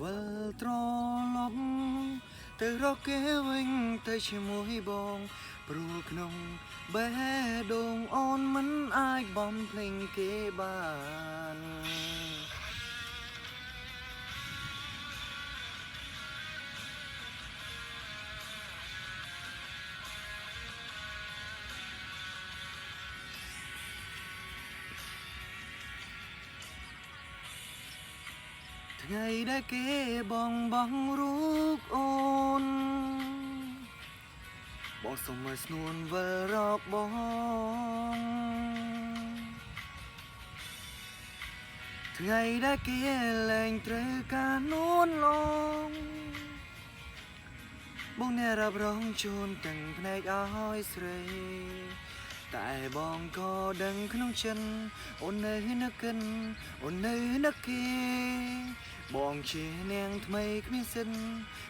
វិលត្រឡប់ទៅរកគេវិញទៅជាមួយបងព្រោះក្នុងបេះដូងអូនមិនអាចបំភ្លេចគេបានថ្ងៃដែលគេបងរូបអូនបងសុំឲ្យស្នួនវិលរកបងថ្ងៃដែលគេលែងត្រូវការនួនឡងបងអ្នករាប់រងជូនទាំងភ្នែកឲ្យស្រីតែបងក៏ដឹងក្នុងចិនអូននៅនឹកកិនអូននៅនឹកគេបងជានាងថ្មីគ្មានសិន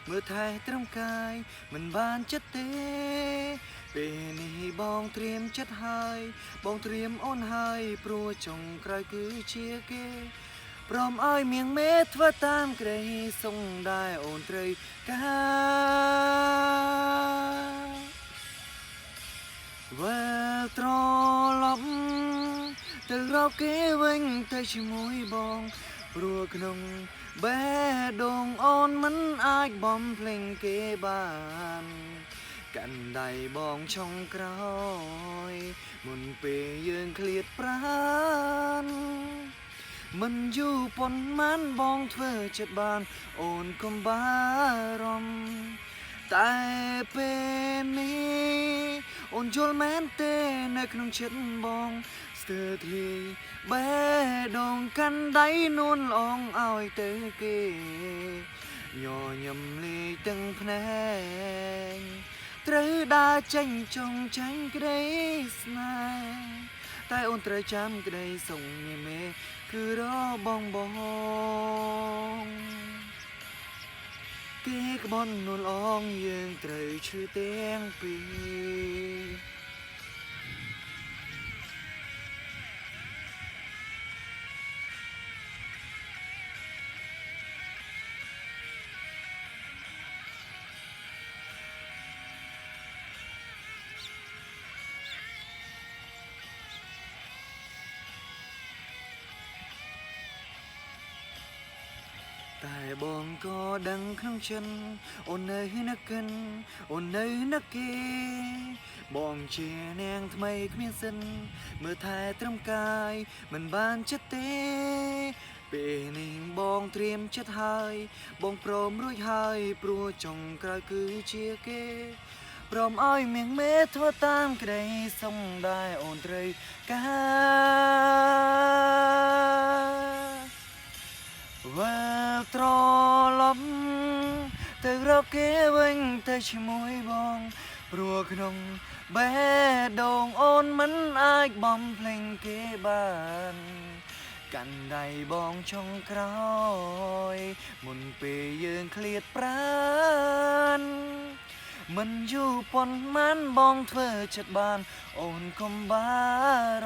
មើលថែត្រឹមកាយមិនបានចិត្តទេពេលនេះបងត្រៀមចិត្តហើយបងត្រៀមអូនហើយព្រោះចុងក្រោយគឺជាគេព្រមឲ្យមៀងមេធ្វើតាមក្រីសុងដែរអូនត្រូវការវិលត្រឡប់ទៅរកគេវិញទៅជាមួយបងព្រោះក្នុងបេះដូងអូនមិនអាចបំភ្លេចគេបានកាន់ដៃបងឆុងក្រោយមុនពេលយើងឃ្លាតប្រាណមិនយូរប៉ុន្មានបងធ្វើចិត្តបានអូនកុំបារម្ភតែពេលនេះអូនយល់មែនទេនៅក្នុងចិត្តបងស្ទើរធាយបេះដូងកាន់ដៃនួនឡងឲ្យទៅគេញញឹមលេងទាំងភ្នែកត្រូវដើរចេញចង់ចាញ់ក្តីស្នេហ៍តែអូនត្រូវចាំក្តីសុំនាមេគឺរបងគេក្បន់នួនអងយើងត្រូវឈឺទាំងពីរតែបងក៏ដឹងក្នុងចិនអូននៅនឹកកិនអូននៅនឹកគេបងជានាងថ្មីគ្មានសិនមើលថែត្រឹមកាយមិនបានចិត្តទេពេលនេះបងត្រៀមចិត្តហើយបងព្រមរួចហើយព្រោះចុងក្រោយគឺជាគេព្រមឲ្យមៀងមេធ្វើតាមក្តីសុំដែរអូនត្រូវការវិលត្រឡប់ទៅរកគេវិញទៅជាមួយបងព្រោះក្នុងបេះដូងអូនមិនអាចបំភ្លេចគេបានកាន់ដៃបងចុងក្រោយមុនពេលយើងឃ្លាតប្រាណមិនយូរប៉ុន្មានបងធ្វើចិត្តបានអូនកុំបា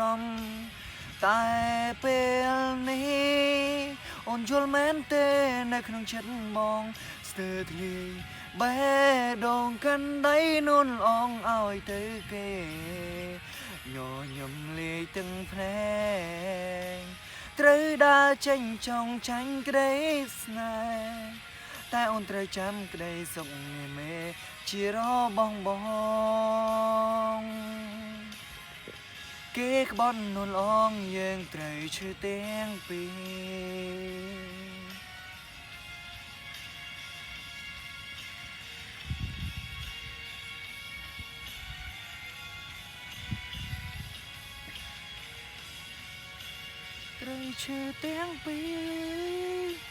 រម្ភតែពេលនេះអូនយល់មែនទេនៅក្នុងចិត្តបងស្ទើរធ្លាយបេះដូងកាន់ដៃនួនអងឲ្យទៅគេញញឹមលេងទាំងភ្នែកត្រូវដើរចេញចង់ចាញ់ក្តីស្នេហ៍តែអូនត្រូវចាំក្តីសុខមេជារបងគេក្បន់នួនអងយើងត្រូវឈឺទាំងពីរត្រូវឈឺទាំងពីរ